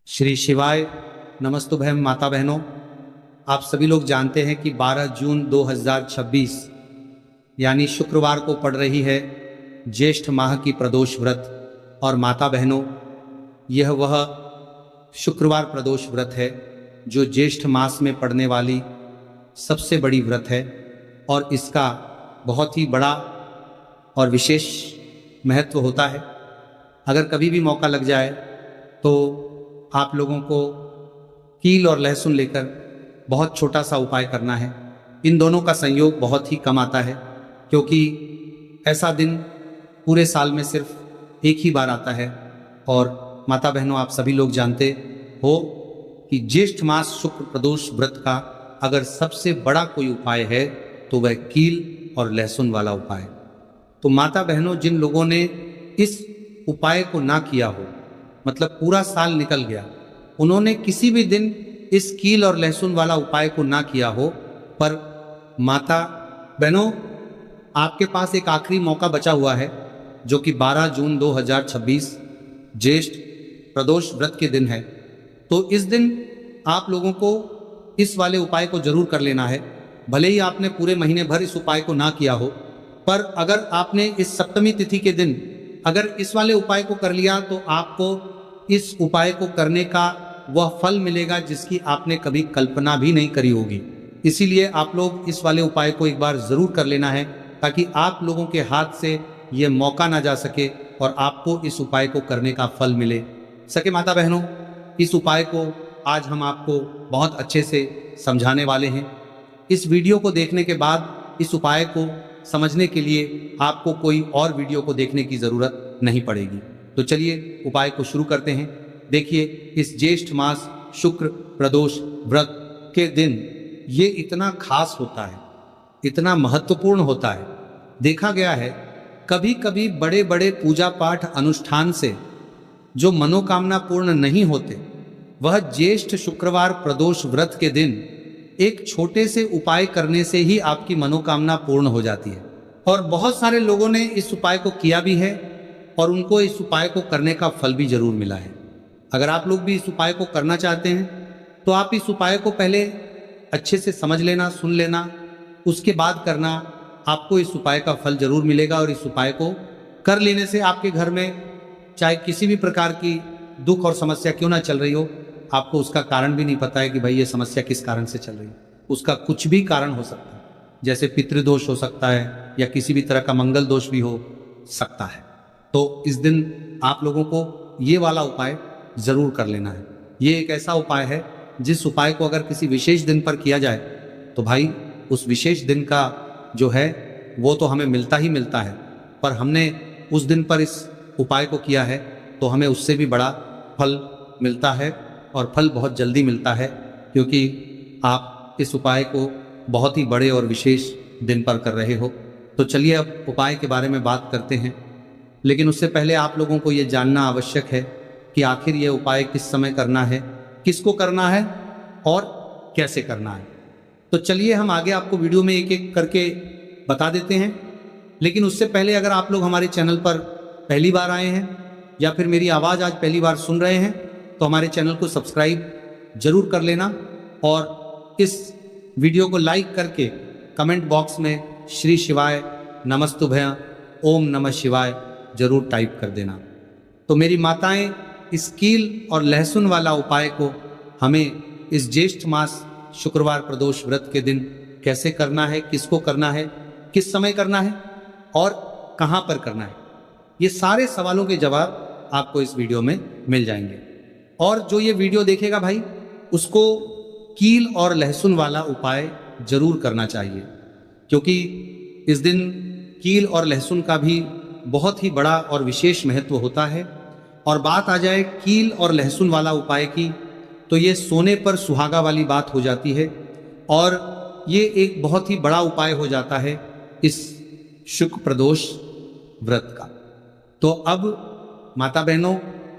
श्री शिवाय नमस्तुभ्यं माता बहनों। आप सभी लोग जानते हैं कि 12 जून 2026 यानी शुक्रवार को पड़ रही है ज्येष्ठ माह की प्रदोष व्रत। और माता बहनों, यह वह शुक्रवार प्रदोष व्रत है जो ज्येष्ठ मास में पड़ने वाली सबसे बड़ी व्रत है और इसका बहुत ही बड़ा और विशेष महत्व होता है। अगर कभी भी मौका लग जाए तो आप लोगों को कील और लहसुन लेकर बहुत छोटा सा उपाय करना है। इन दोनों का संयोग बहुत ही कम आता है क्योंकि ऐसा दिन पूरे साल में सिर्फ एक ही बार आता है। और माता बहनों, आप सभी लोग जानते हो कि ज्येष्ठ मास शुक्र प्रदोष व्रत का अगर सबसे बड़ा कोई उपाय है तो वह कील और लहसुन वाला उपाय। तो माता बहनों, जिन लोगों ने इस उपाय को ना किया हो, मतलब पूरा साल निकल गया, उन्होंने किसी भी दिन इस कील और लहसुन वाला उपाय को ना किया हो, पर माता बहनों, आपके पास एक आखिरी मौका बचा हुआ है जो कि 12 जून 2026 ज्येष्ठ प्रदोष व्रत के दिन है। तो इस दिन आप लोगों को इस वाले उपाय को जरूर कर लेना है। भले ही आपने पूरे महीने भर इस उपाय को ना किया हो, पर अगर आपने इस सप्तमी तिथि के दिन अगर इस वाले उपाय को कर लिया तो आपको इस उपाय को करने का वह फल मिलेगा जिसकी आपने कभी कल्पना भी नहीं करी होगी। इसीलिए आप लोग इस वाले उपाय को एक बार जरूर कर लेना है ताकि आप लोगों के हाथ से यह मौका ना जा सके और आपको इस उपाय को करने का फल मिले सके। माता बहनों, इस उपाय को आज हम आपको बहुत अच्छे से समझाने वाले हैं। इस वीडियो को देखने के बाद इस उपाय को समझने के लिए आपको कोई और वीडियो को देखने की जरूरत नहीं पड़ेगी। तो चलिए उपाय को शुरू करते हैं। देखिए, इस ज्येष्ठ मास शुक्र प्रदोष व्रत के दिन ये इतना खास होता है, इतना महत्वपूर्ण होता है। देखा गया है कभी कभी बड़े बड़े पूजा पाठ अनुष्ठान से जो मनोकामना पूर्ण नहीं होते, वह ज्येष्ठ शुक्रवार प्रदोष व्रत के दिन एक छोटे से उपाय करने से ही आपकी मनोकामना पूर्ण हो जाती है। और बहुत सारे लोगों ने इस उपाय को किया भी है और उनको इस उपाय को करने का फल भी जरूर मिला है। अगर आप लोग भी इस उपाय को करना चाहते हैं तो आप इस उपाय को पहले अच्छे से समझ लेना, सुन लेना, उसके बाद करना। आपको इस उपाय का फल जरूर मिलेगा और इस उपाय को कर लेने से आपके घर में चाहे किसी भी प्रकार की दुख और समस्या क्यों ना चल रही हो, आपको उसका कारण भी नहीं पता है कि भाई ये समस्या किस कारण से चल रही है। उसका कुछ भी कारण हो सकता है, जैसे पितृदोष हो सकता है या किसी भी तरह का मंगल दोष भी हो सकता है। तो इस दिन आप लोगों को ये वाला उपाय जरूर कर लेना है। ये एक ऐसा उपाय है जिस उपाय को अगर किसी विशेष दिन पर किया जाए तो भाई उस विशेष दिन का जो है वो तो हमें मिलता ही मिलता है, पर हमने उस दिन पर इस उपाय को किया है तो हमें उससे भी बड़ा फल मिलता है और फल बहुत जल्दी मिलता है, क्योंकि आप इस उपाय को बहुत ही बड़े और विशेष दिन पर कर रहे हो। तो चलिए अब उपाय के बारे में बात करते हैं, लेकिन उससे पहले आप लोगों को ये जानना आवश्यक है कि आखिर ये उपाय किस समय करना है, किसको करना है और कैसे करना है। तो चलिए हम आगे आपको वीडियो में एक एक करके बता देते हैं। लेकिन उससे पहले अगर आप लोग हमारे चैनल पर पहली बार आए हैं या फिर मेरी आवाज़ आज पहली बार सुन रहे हैं तो हमारे चैनल को सब्सक्राइब जरूर कर लेना और इस वीडियो को लाइक करके कमेंट बॉक्स में श्री शिवाय नमस्तुभ्यं ओम नमः शिवाय जरूर टाइप कर देना। तो मेरी माताएं, इस कील और लहसुन वाला उपाय को हमें इस ज्येष्ठ मास शुक्रवार प्रदोष व्रत के दिन कैसे करना है, किसको करना है, किस समय करना है और कहां पर करना है, ये सारे सवालों के जवाब आपको इस वीडियो में मिल जाएंगे। और जो ये वीडियो देखेगा भाई, उसको कील और लहसुन वाला उपाय जरूर करना चाहिए, क्योंकि इस दिन कील और लहसुन का भी बहुत ही बड़ा और विशेष महत्व होता है। और बात आ जाए कील और लहसुन वाला उपाय की तो ये सोने पर सुहागा वाली बात हो जाती है और ये एक बहुत ही बड़ा उपाय हो जाता है इस शुक्र प्रदोष व्रत का। तो अब माता बहनों,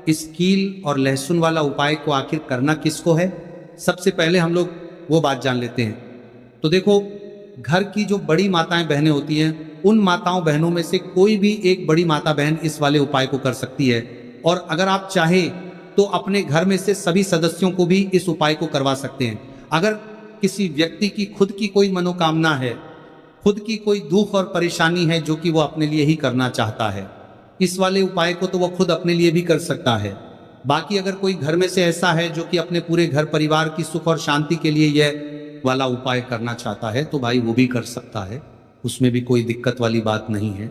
इस कील और लहसुन वाला उपाय को आखिर करना किसको है, सबसे पहले हम लोग वो बात जान लेते हैं। तो देखो, घर की जो बड़ी माताएं बहनें होती हैं, उन माताओं बहनों में से कोई भी एक बड़ी माता बहन इस वाले उपाय को कर सकती है। और अगर आप चाहें तो अपने घर में से सभी सदस्यों को भी इस उपाय को करवा सकते हैं। अगर किसी व्यक्ति की खुद की कोई मनोकामना है, खुद की कोई दुख और परेशानी है जो कि वो अपने लिए ही करना चाहता है, इस वाले उपाय को तो वो खुद अपने लिए भी कर सकता है। बाकी अगर कोई घर में से ऐसा है जो कि अपने पूरे घर परिवार की सुख और शांति के लिए यह वाला उपाय करना चाहता है, तो भाई वो भी कर सकता है, उसमें भी कोई दिक्कत वाली बात नहीं है।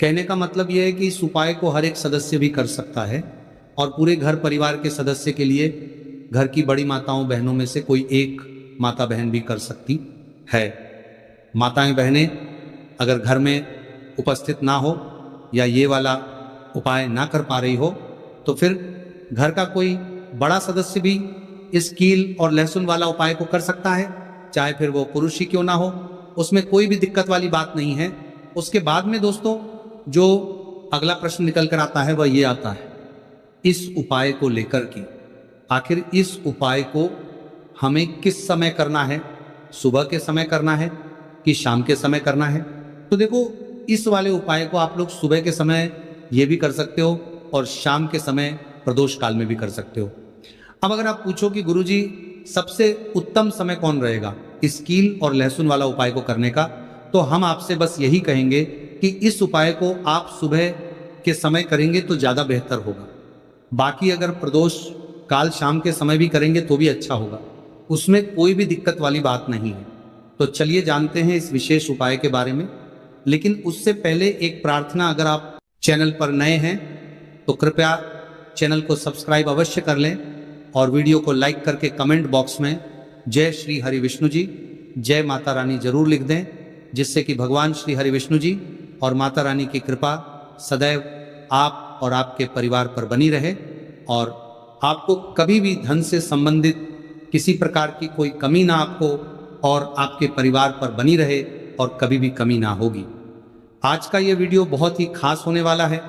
कहने का मतलब यह है कि इस उपाय को हर एक सदस्य भी कर सकता है और पूरे घर परिवार के सदस्य के लिए घर की बड़ी माताओं बहनों में से कोई एक माता बहन भी कर सकती है। माताएं बहनें अगर घर में उपस्थित ना हो या ये वाला उपाय ना कर पा रही हो, तो फिर घर का कोई बड़ा सदस्य भी इस कील और लहसुन वाला उपाय को कर सकता है, चाहे फिर वो पुरुष ही क्यों ना हो, उसमें कोई भी दिक्कत वाली बात नहीं है। उसके बाद में दोस्तों जो अगला प्रश्न निकल कर आता है वह ये आता है इस उपाय को लेकर कि आखिर इस उपाय को हमें किस समय करना है, सुबह के समय करना है कि शाम के समय करना है। तो देखो, इस वाले उपाय को आप लोग सुबह के समय ये भी कर सकते हो और शाम के समय प्रदोष काल में भी कर सकते हो। अब अगर आप पूछो कि गुरुजी सबसे उत्तम समय कौन रहेगा इस कील और लहसुन वाला उपाय को करने का, तो हम आपसे बस यही कहेंगे कि इस उपाय को आप सुबह के समय करेंगे तो ज़्यादा बेहतर होगा। बाकी अगर प्रदोष काल शाम के समय भी करेंगे तो भी अच्छा होगा, उसमें कोई भी दिक्कत वाली बात नहीं है। तो चलिए जानते हैं इस विशेष उपाय के बारे में। लेकिन उससे पहले एक प्रार्थना, अगर आप चैनल पर नए हैं तो कृपया चैनल को सब्सक्राइब अवश्य कर लें और वीडियो को लाइक करके कमेंट बॉक्स में जय श्री हरि विष्णु जी, जय माता रानी जरूर लिख दें, जिससे कि भगवान श्री हरि विष्णु जी और माता रानी की कृपा सदैव आप और आपके परिवार पर बनी रहे और आपको कभी भी धन से संबंधित किसी प्रकार की कोई कमी ना आपको और आपके परिवार पर बनी रहे और कभी भी कमी ना होगी। आज का ये वीडियो बहुत ही खास होने वाला है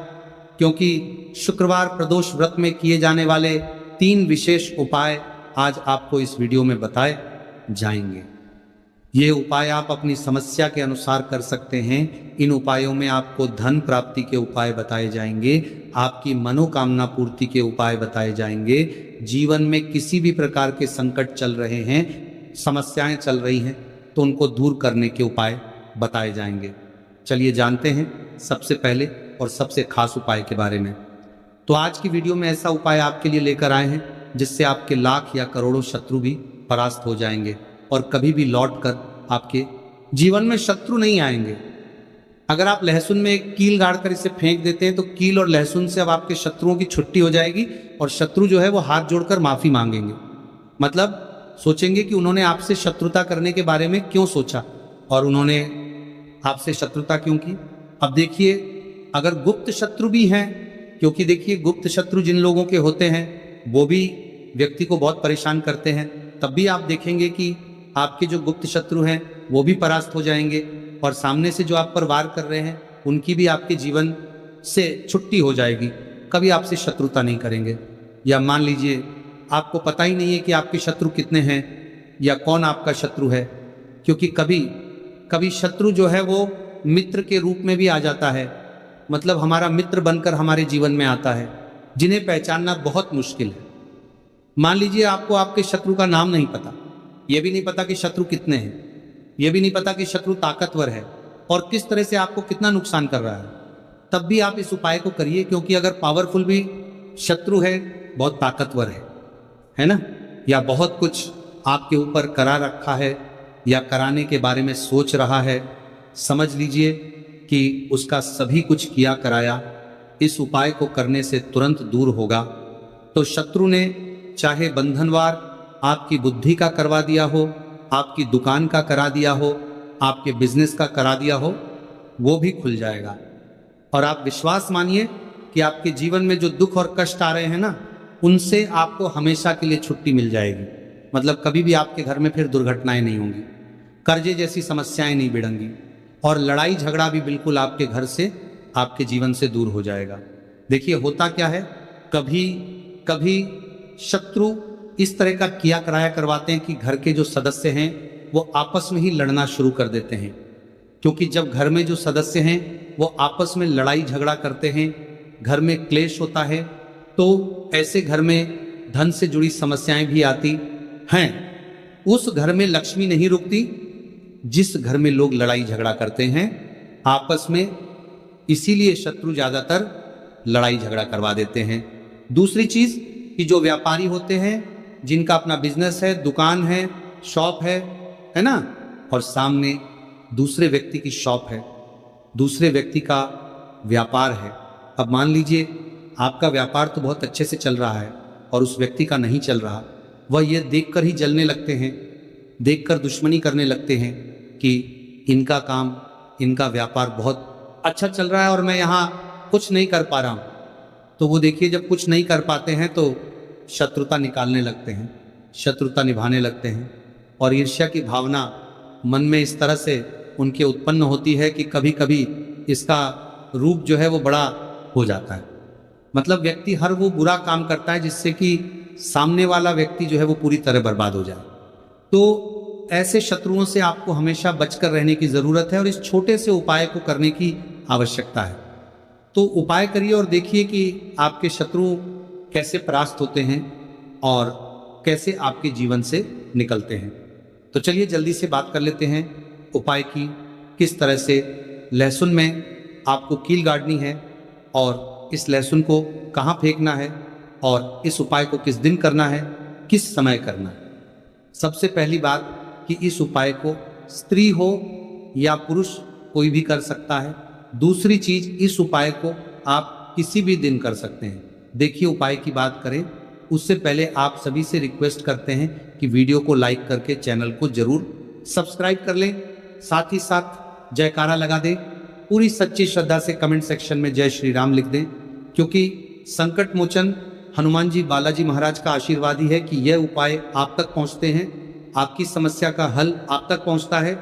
क्योंकि शुक्रवार प्रदोष व्रत में किए जाने वाले 3 विशेष उपाय आज आपको इस वीडियो में बताए जाएंगे। ये उपाय आप अपनी समस्या के अनुसार कर सकते हैं। इन उपायों में आपको धन प्राप्ति के उपाय बताए जाएंगे, आपकी मनोकामना पूर्ति के उपाय बताए जाएंगे, जीवन में किसी भी प्रकार के संकट चल रहे हैं, समस्याएं चल रही हैं तो उनको दूर करने के उपाय बताए जाएंगे। चलिए जानते हैं सबसे पहले और सबसे खास उपाय के बारे में। तो आज की वीडियो में ऐसा उपाय आपके लिए लेकर आए हैं जिससे आपके लाख या करोड़ों शत्रु भी परास्त हो जाएंगे और कभी भी लौट कर आपके जीवन में शत्रु नहीं आएंगे। अगर आप लहसुन में एक कील गाड़ कर इसे फेंक देते हैं तो कील और लहसुन से अब आपके शत्रुओं की छुट्टी हो जाएगी और शत्रु जो है वो हाथ जोड़कर माफी मांगेंगे। मतलब सोचेंगे कि उन्होंने आपसे शत्रुता करने के बारे में क्यों सोचा और उन्होंने आपसे शत्रुता क्यों की। अब देखिए, अगर गुप्त शत्रु भी हैं, क्योंकि देखिए गुप्त शत्रु जिन लोगों के होते हैं वो भी व्यक्ति को बहुत परेशान करते हैं, तब भी आप देखेंगे कि आपके जो गुप्त शत्रु हैं वो भी परास्त हो जाएंगे और सामने से जो आप पर वार कर रहे हैं उनकी भी आपके जीवन से छुट्टी हो जाएगी, कभी आपसे शत्रुता नहीं करेंगे। या मान लीजिए आपको पता ही नहीं है कि आपके शत्रु कितने हैं या कौन आपका शत्रु है, क्योंकि कभी कभी शत्रु जो है वो मित्र के रूप में भी आ जाता है, मतलब हमारा मित्र बनकर हमारे जीवन में आता है, जिन्हें पहचानना बहुत मुश्किल है। मान लीजिए आपको आपके शत्रु का नाम नहीं पता, यह भी नहीं पता कि शत्रु कितने हैं, यह भी नहीं पता कि शत्रु ताकतवर है और किस तरह से आपको कितना नुकसान कर रहा है, तब भी आप इस उपाय को करिए। क्योंकि अगर पावरफुल भी शत्रु है, बहुत ताकतवर है ना, या बहुत कुछ आपके ऊपर करा रखा है या कराने के बारे में सोच रहा है, समझ लीजिए कि उसका सभी कुछ किया कराया इस उपाय को करने से तुरंत दूर होगा। तो शत्रु ने चाहे बंधनवार आपकी बुद्धि का करवा दिया हो, आपकी दुकान का करा दिया हो, आपके बिजनेस का करा दिया हो, वो भी खुल जाएगा। और आप विश्वास मानिए कि आपके जीवन में जो दुख और कष्ट आ रहे हैं ना, उनसे आपको हमेशा के लिए छुट्टी मिल जाएगी। मतलब कभी भी आपके घर में फिर दुर्घटनाएं नहीं होंगी, कर्जे जैसी समस्याएं नहीं भिड़ेंगी और लड़ाई झगड़ा भी बिल्कुल आपके घर से, आपके जीवन से दूर हो जाएगा। देखिए होता क्या है, कभी कभी शत्रु इस तरह का किया कराया करवाते हैं कि घर के जो सदस्य हैं वो आपस में ही लड़ना शुरू कर देते हैं। क्योंकि जब घर में जो सदस्य हैं वो आपस में लड़ाई झगड़ा करते हैं, घर में क्लेश होता है, तो ऐसे घर में धन से जुड़ी समस्याएं भी आती हैं। उस घर में लक्ष्मी नहीं रुकती जिस घर में लोग लड़ाई झगड़ा करते हैं आपस में, इसीलिए शत्रु ज्यादातर लड़ाई झगड़ा करवा देते हैं। दूसरी चीज कि जो व्यापारी होते हैं, जिनका अपना बिजनेस है, दुकान है, शॉप है ना, और सामने दूसरे व्यक्ति की शॉप है, दूसरे व्यक्ति का व्यापार है। अब मान लीजिए आपका व्यापार तो बहुत अच्छे से चल रहा है और उस व्यक्ति का नहीं चल रहा, वह ये देखकर ही जलने लगते हैं, देखकर दुश्मनी करने लगते हैं कि इनका काम, इनका व्यापार बहुत अच्छा चल रहा है और मैं यहाँ कुछ नहीं कर पा रहा हूँ। तो वो देखिए जब कुछ नहीं कर पाते हैं तो शत्रुता निकालने लगते हैं, शत्रुता निभाने लगते हैं, और ईर्ष्या की भावना मन में इस तरह से उनके उत्पन्न होती है कि कभी कभी इसका रूप जो है वो बड़ा हो जाता है। मतलब व्यक्ति हर वो बुरा काम करता है जिससे कि सामने वाला व्यक्ति जो है वो पूरी तरह बर्बाद हो जाए। तो ऐसे शत्रुओं से आपको हमेशा बचकर रहने की जरूरत है और इस छोटे से उपाय को करने की आवश्यकता है। तो उपाय करिए और देखिए कि आपके शत्रु कैसे परास्त होते हैं और कैसे आपके जीवन से निकलते हैं। तो चलिए जल्दी से बात कर लेते हैं उपाय की, किस तरह से लहसुन में आपको कील गाड़नी है और इस लहसुन को कहाँ फेंकना है और इस उपाय को किस दिन करना है, किस समय करना है। सबसे पहली बात कि इस उपाय को स्त्री हो या पुरुष कोई भी कर सकता है। दूसरी चीज, इस उपाय को आप किसी भी दिन कर सकते हैं। देखिए उपाय की बात करें उससे पहले आप सभी से रिक्वेस्ट करते हैं कि वीडियो को लाइक करके चैनल को जरूर सब्सक्राइब कर लें, साथ ही साथ जयकारा लगा दें, पूरी सच्ची श्रद्धा से कमेंट सेक्शन में जय श्री राम लिख दें, क्योंकि संकट मोचन हनुमान जी बालाजी महाराज का आशीर्वाद ही है कि यह उपाय आप तक पहुंचते हैं, आपकी समस्या का हल आप तक पहुंचता है।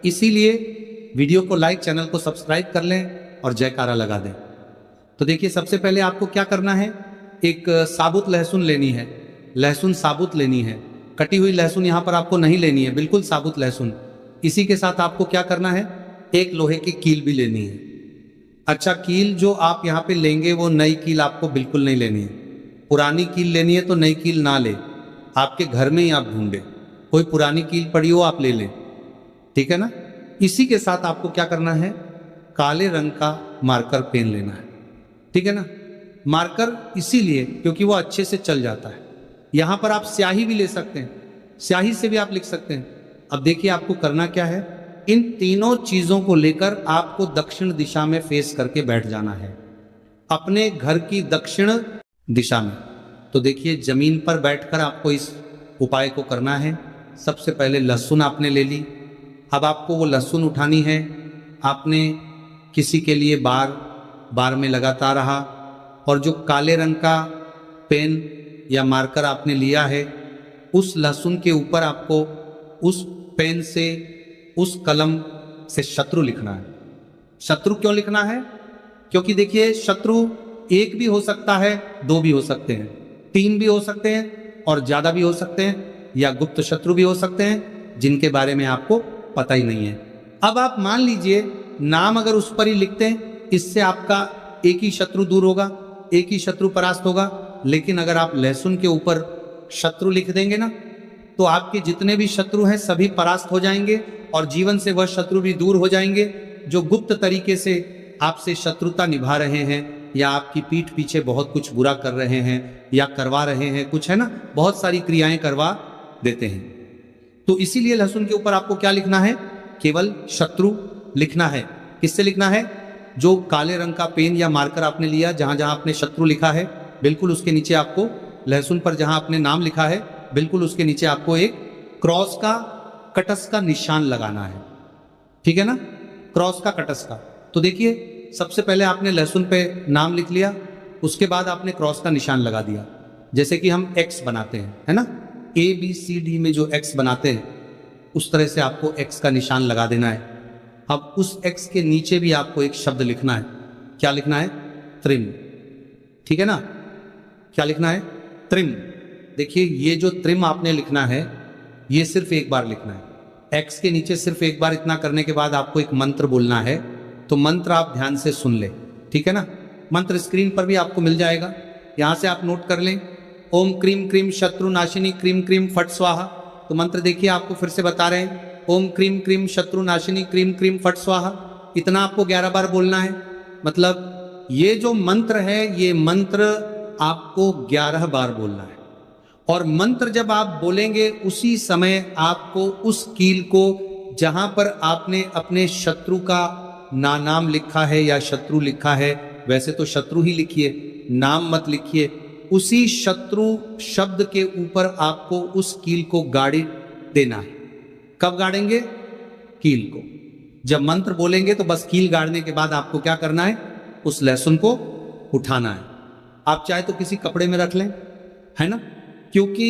इसीलिए वीडियो को लाइक, चैनल को सब्सक्राइब कर लें और जयकारा लगा दें। तो देखिए सबसे पहले आपको क्या करना है, एक साबुत लहसुन लेनी है, लहसुन साबुत लेनी है, कटी हुई लहसुन यहाँ पर आपको नहीं लेनी है, बिल्कुल साबुत लहसुन। इसी के साथ आपको क्या करना है, एक लोहे की कील भी लेनी है। अच्छा, कील जो आप यहाँ पे लेंगे वो नई कील आपको बिल्कुल नहीं लेनी है। पुरानी कील लेनी है तो नई कील ना ले, आपके घर में ही आप ढूंढे, कोई पुरानी कील पड़ी हो आप ले लें, ठीक है ना। इसी के साथ आपको क्या करना है, काले रंग का मार्कर पेन लेना है, ठीक है ना। मार्कर इसीलिए क्योंकि वो अच्छे से चल जाता है। यहां पर आप स्याही भी ले सकते हैं, स्याही से भी आप लिख सकते हैं। अब देखिए आपको करना क्या है, इन तीनों चीजों को लेकर आपको दक्षिण दिशा में फेस करके बैठ जाना है, अपने घर की दक्षिण दिशा में। तो देखिए जमीन पर बैठकर आपको इस उपाय को करना है। सबसे पहले लहसुन आपने ले ली, अब आपको वो लहसुन उठानी है। आपने किसी के लिए बार में लगाता रहा, और जो काले रंग का पेन या मार्कर आपने लिया है, उस लहसुन के ऊपर आपको उस पेन से, उस कलम से शत्रु लिखना है। शत्रु क्यों लिखना है, क्योंकि देखिए शत्रु एक भी हो सकता है, दो भी हो सकते हैं, तीन भी हो सकते हैं और ज्यादा भी हो सकते हैं, या गुप्त शत्रु भी हो सकते हैं जिनके बारे में आपको पता ही नहीं है। अब आप मान लीजिए नाम अगर उस पर ही लिखते हैं, इससे आपका एक ही शत्रु दूर होगा, एक ही शत्रु परास्त होगा। लेकिन अगर आप लहसुन के ऊपर शत्रु लिख देंगे ना, तो आपके जितने भी शत्रु हैं सभी परास्त हो जाएंगे और जीवन से वह शत्रु भी दूर हो जाएंगे जो गुप्त तरीके से आपसे शत्रुता निभा रहे हैं या आपकी पीठ पीछे बहुत कुछ बुरा कर रहे हैं या करवा रहे हैं, कुछ है ना, बहुत सारी क्रियाएं करवा देते हैं। तो इसीलिए लहसुन के ऊपर आपको क्या लिखना है, केवल शत्रु लिखना है। किससे लिखना है, जो काले रंग का पेन या मार्कर आपने लिया, जहां जहां आपने शत्रु लिखा है बिल्कुल उसके नीचे आपको, लहसुन पर जहां आपने नाम लिखा है बिल्कुल उसके नीचे आपको एक क्रॉस का, कटस का निशान लगाना है, ठीक है ना, क्रॉस का, कटस का। तो देखिए सबसे पहले आपने लहसुन पे नाम लिख लिया, उसके बाद आपने क्रॉस का निशान लगा दिया, जैसे कि हम एक्स बनाते हैं, है ना, ABCD में जो एक्स बनाते हैं उस तरह से आपको एक्स का निशान लगा देना है। अब उस एक्स के नीचे भी आपको एक शब्द लिखना है। क्या लिखना है, त्रिम, ठीक है ना। क्या लिखना है, त्रिम। देखिए ये जो त्रिम आपने लिखना है ये सिर्फ एक बार लिखना है। एक्स के नीचे सिर्फ एक बार इतना करने के बाद आपको एक मंत्र बोलना है। तो मंत्र आप ध्यान से सुन ले, ठीक है ना। मंत्र स्क्रीन पर भी आपको मिल जाएगा, यहां से आप नोट कर लें, ओम क्रीम क्रीम शत्रु नाशिनी क्रीम क्रीम फट स्वाहा। तो मंत्र देखिए, आपको फिर से बता रहे हैं, ओम क्रीम क्रीम शत्रु नाशिनी क्रीम क्रीम फट स्वाहा। इतना आपको 11 बार बोलना है। मतलब ये जो मंत्र है, ये मंत्र आपको 11 बार बोलना है। और मंत्र जब आप बोलेंगे उसी समय आपको उस कील को, जहां पर आपने अपने शत्रु का नाम लिखा है या शत्रु लिखा है, वैसे तो शत्रु ही लिखिए, नाम मत लिखिए, उसी शत्रु शब्द के ऊपर आपको उस कील को गाड़ी देना है। कब गाड़ेंगे? कील को जब मंत्र बोलेंगे तो बस कील गाड़ने के बाद आपको क्या करना है? उस लहसुन को उठाना है। आप चाहे तो किसी कपड़े में रख लें, है ना, क्योंकि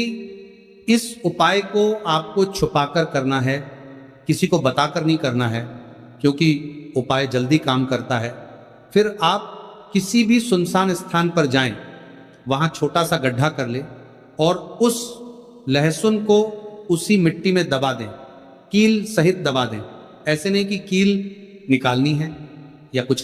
इस उपाय को आपको छुपाकर करना है, किसी को बताकर नहीं करना है, क्योंकि उपाय जल्दी काम करता है। फिर आप किसी भी सुनसान स्थान पर जाएं, वहां छोटा सा गड्ढा कर ले और उस लहसुन को उसी मिट्टी में दबा दें, कील सहित दबा दें। ऐसे नहीं कि कील निकालनी है या कुछ